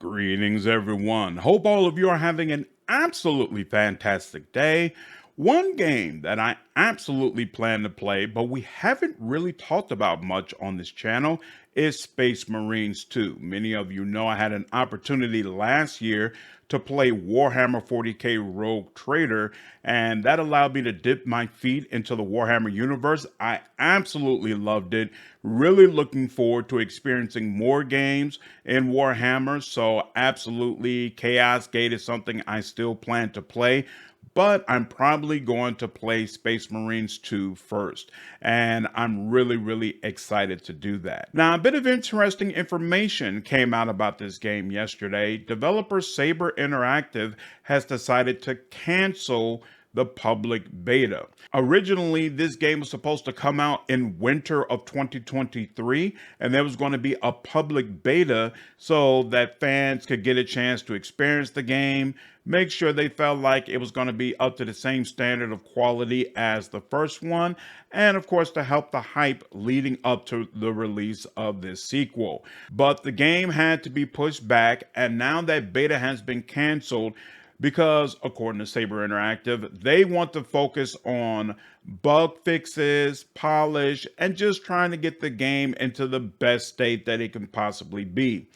Greetings, everyone. Hope all of you are having an absolutely fantastic day. One game that I absolutely plan to play, but we haven't really talked about much on this channel, is Space Marines 2. Many of you know I had an opportunity last year to play Warhammer 40k Rogue Trader, and that allowed me to dip my feet into the Warhammer universe. I absolutely loved it. Really looking forward to experiencing more games in Warhammer. So, absolutely, Chaos Gate is something I still plan to play. But I'm probably going to play Space Marines 2 first. And I'm really excited to do that. Now, a bit of interesting information came out about this game yesterday. Developer Saber Interactive has decided to cancel the public beta. Originally, this game was supposed to come out in winter of 2023, and there was going to be a public beta so that fans could get a chance to experience the game, make sure they felt like it was going to be up to the same standard of quality as the first one, and of course to help the hype leading up to the release of this sequel. But the game had to be pushed back, and now that beta has been canceled, because according to Saber Interactive, they want to focus on bug fixes, polish, and just trying to get the game into the best state that it can possibly be.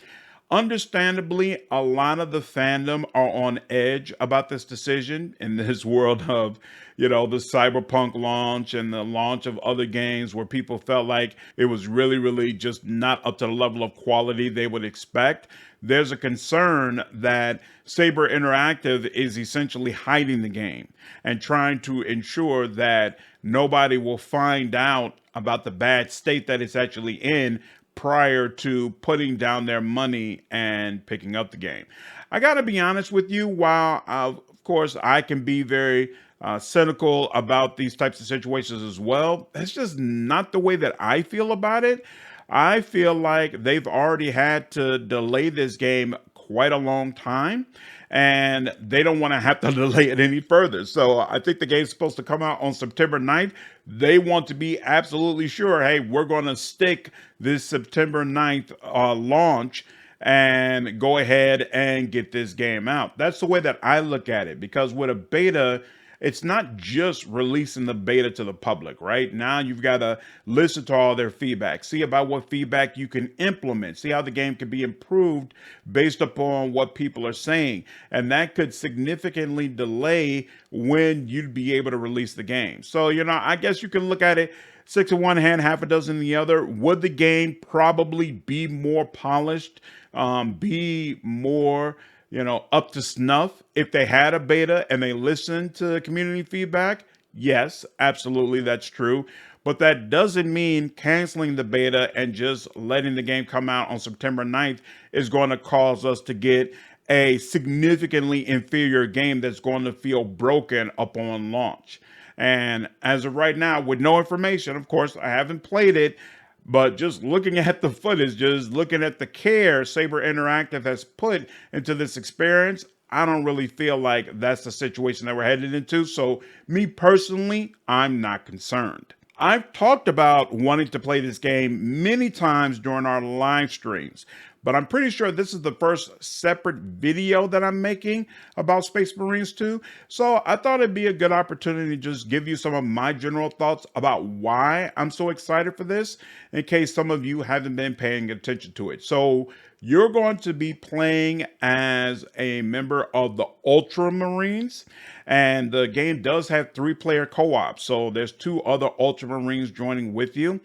Understandably, a lot of the fandom are on edge about this decision in this world of, the Cyberpunk launch and the launch of other games where people felt like it was really just not up to the level of quality they would expect. There's a concern that Saber Interactive is essentially hiding the game and trying to ensure that nobody will find out about the bad state that it's actually in prior to putting down their money and picking up the game. I got to be honest with you, while of course I can be very cynical about these types of situations as well, that's just not the way that I feel about it. I feel like they've already had to delay this game quite a long time, and they don't want to have to delay it any further. So I think the game's supposed to come out on September 9th. They want to be absolutely sure, hey, we're going to stick this September 9th launch and go ahead and get this game out. That's the way that I look at it, because with a beta, it's not just releasing the beta to the public, right? Now you've got to listen to all their feedback, see about what feedback you can implement, see how the game can be improved based upon what people are saying. And that could significantly delay when you'd be able to release the game. So, I guess you can look at it six in one hand, half a dozen in the other. Would the game probably be more polished, be more up to snuff if they had a beta and they listened to community feedback? Yes, absolutely, that's true. But that doesn't mean canceling the beta and just letting the game come out on September 9th is going to cause us to get a significantly inferior game that's going to feel broken upon launch. And as of right now, with no information, of course, I haven't played it, but just looking at the footage, just looking at the care Saber Interactive has put into this experience, I don't really feel like that's the situation that we're headed into. So me personally, I'm not concerned. I've talked about wanting to play this game many times during our live streams, but I'm pretty sure this is the first separate video that I'm making about Space Marines 2. So I thought it'd be a good opportunity to just give you some of my general thoughts about why I'm so excited for this, in case some of you haven't been paying attention to it. So you're going to be playing as a member of the Ultramarines, and the game does have 3-player co-op. So there's 2 other Ultramarines joining with you.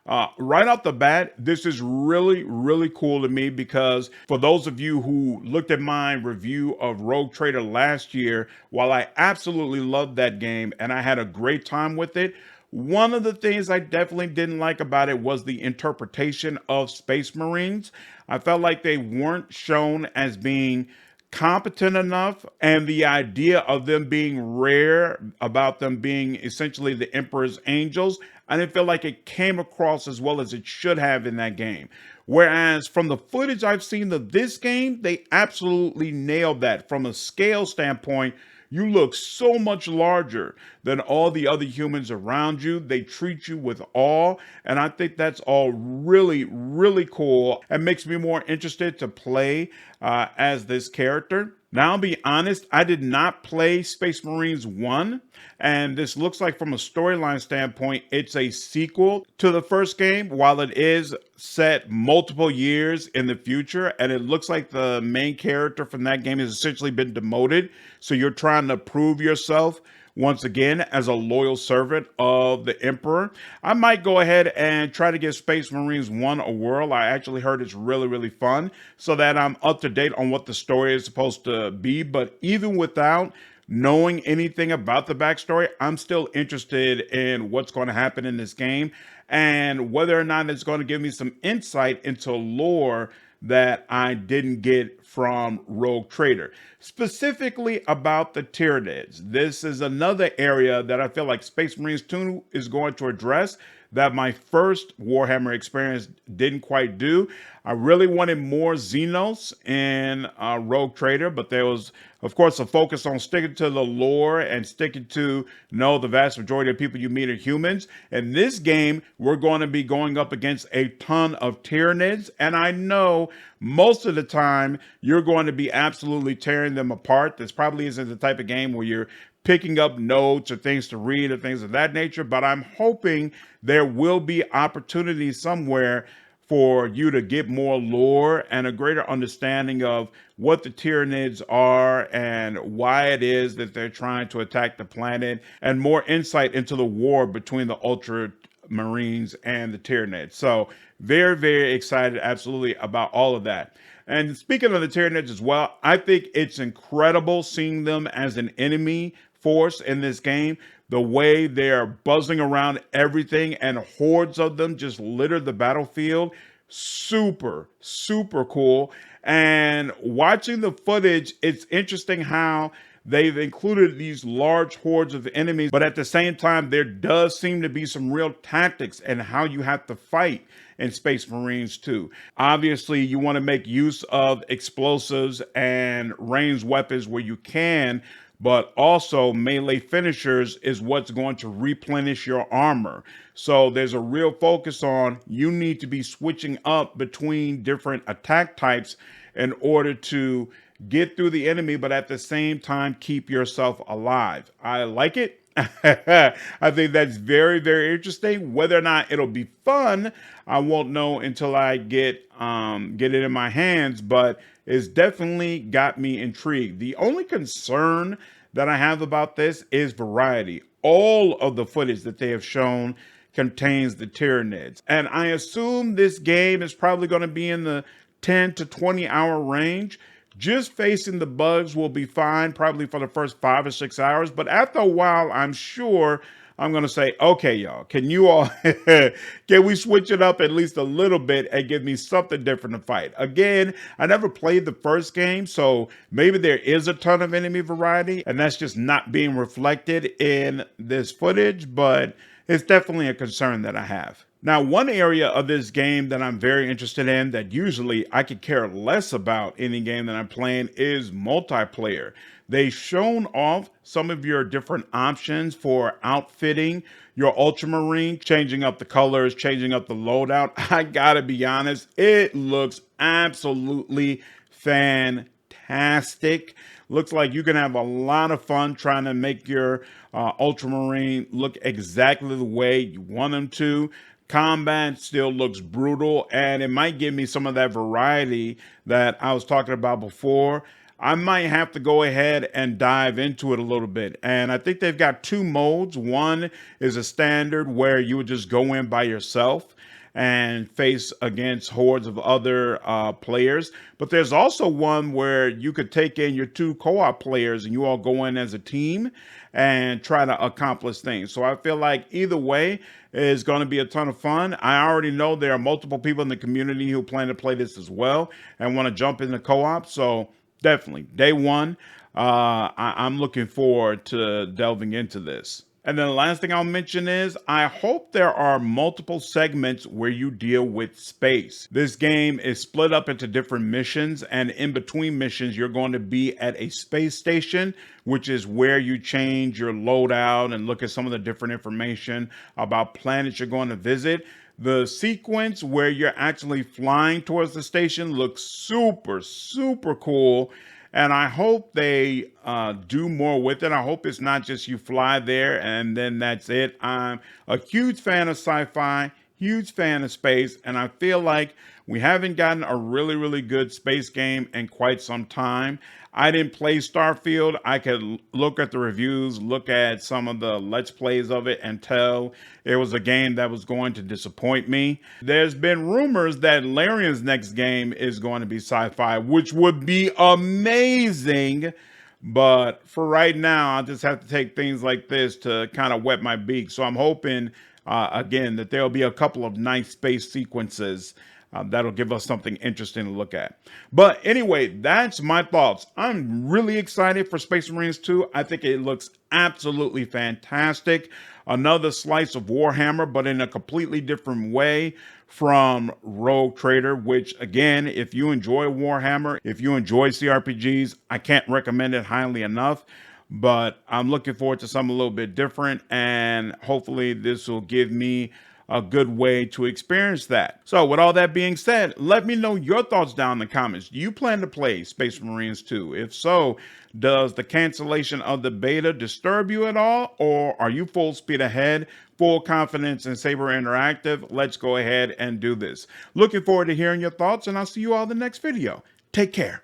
Right off the bat, this is really cool to me, because for those of you who looked at my review of Rogue Trader last year, while I absolutely loved that game and I had a great time with it, one of the things I definitely didn't like about it was the interpretation of Space Marines. I felt like they weren't shown as being competent enough, and the idea of them being rare, about them being essentially the Emperor's angels, I didn't feel like it came across as well as it should have in that game. Whereas from the footage I've seen of this game, they absolutely nailed that. From a scale standpoint, You look so much larger than all the other humans around you. They treat you with awe. And I think that's all really, really cool and makes me more interested to play as this character. Now, I'll be honest, I did not play Space Marines 1, and this looks like, from a storyline standpoint, it's a sequel to the first game, while it is set multiple years in the future, and it looks like the main character from that game has essentially been demoted. So you're trying to prove yourself once again as a loyal servant of the Emperor. I might go ahead and try to give Space Marines 1 a whirl. I actually heard it's really, really fun, so that I'm up to date on what the story is supposed to be. But even without knowing anything about the backstory, I'm still interested in what's going to happen in this game and whether or not it's going to give me some insight into lore that I didn't get from Rogue Trader, specifically about the Tyranids. This is another area that I feel like Space Marines 2 is going to address that my first Warhammer experience didn't quite do. I really wanted more Xenos in Rogue Trader, but there was, of course, a focus on sticking to the lore and sticking to, no, the vast majority of people you meet are humans. In this game, we're going to be going up against a ton of Tyranids, and I know most of the time you're going to be absolutely tearing them apart. This probably isn't the type of game where you're picking up notes or things to read or things of that nature, but I'm hoping there will be opportunities somewhere for you to get more lore and a greater understanding of what the Tyranids are and why it is that they're trying to attack the planet, and more insight into the war between the Ultra Marines and the Tyranids. So very, very excited, absolutely, about all of that. And speaking of the Tyranids as well, I think it's incredible seeing them as an enemy force in this game. The way they're buzzing around everything and hordes of them just litter the battlefield. Super, super cool. And watching the footage, it's interesting how they've included these large hordes of enemies, but at the same time, there does seem to be some real tactics and how you have to fight in Space Marines 2. Obviously, you want to make use of explosives and ranged weapons where you can, but also melee finishers is what's going to replenish your armor. So there's a real focus on, you need to be switching up between different attack types in order to get through the enemy, but at the same time, keep yourself alive. I like it. I think that's very, very interesting. Whether or not it'll be fun, I won't know until I get it in my hands, but it's definitely got me intrigued. The only concern that I have about this is variety. All of the footage that they have shown contains the Tyranids, and I assume this game is probably going to be in the 10 to 20 hour range. Just facing the bugs will be fine, probably for the first 5 or 6 hours. But after a while, I'm sure I'm going to say, okay, y'all, can you all, can we switch it up at least a little bit and give me something different to fight? Again, I never played the first game, so maybe there is a ton of enemy variety, and that's just not being reflected in this footage, but it's definitely a concern that I have. Now, one area of this game that I'm very interested in that usually I could care less about any game that I'm playing is multiplayer. They've shown off some of your different options for outfitting your Ultramarine, changing up the colors, changing up the loadout. I gotta be honest, it looks absolutely fantastic. Looks like you can have a lot of fun trying to make your Ultramarine look exactly the way you want them to. Combat still looks brutal, and it might give me some of that variety that I was talking about before. I might have to go ahead and dive into it a little bit. And I think they've got 2 modes. One is a standard where you would just go in by yourself and face against hordes of other players. But there's also one where you could take in your 2 co-op players and you all go in as a team and try to accomplish things. So I feel like either way is going to be a ton of fun. I already know there are multiple people in the community who plan to play this as well and want to jump into co-op. So definitely day one, I'm looking forward to delving into this. And then the last thing I'll mention is I hope there are multiple segments where you deal with space. This game is split up into different missions, and in between missions, you're going to be at a space station, which is where you change your loadout and look at some of the different information about planets you're going to visit. The sequence where you're actually flying towards the station looks super, super cool. And I hope they do more with it. I hope it's not just you fly there and then that's it. I'm a huge fan of sci-fi, huge fan of space, and I feel like we haven't gotten a really, really good space game in quite some time. I didn't play Starfield. I could look at the reviews, look at some of the Let's Plays of it, and tell it was a game that was going to disappoint me. There's been rumors that Larian's next game is going to be sci-fi, which would be amazing. But for right now, I just have to take things like this to kind of wet my beak. So I'm hoping, again, that there'll be a couple of nice space sequences that'll give us something interesting to look at. But anyway, that's my thoughts. I'm really excited for Space Marines 2. I think it looks absolutely fantastic. Another slice of Warhammer, but in a completely different way from Rogue Trader, which again, if you enjoy Warhammer, if you enjoy CRPGs, I can't recommend it highly enough. But I'm looking forward to something a little bit different, and hopefully this will give me a good way to experience that. So with all that being said, let me know your thoughts down in the comments. Do you plan to play Space Marines 2? If so, does the cancellation of the beta disturb you at all? Or are you full speed ahead, full confidence in Saber Interactive? Let's go ahead and do this. Looking forward to hearing your thoughts, and I'll see you all in the next video. Take care.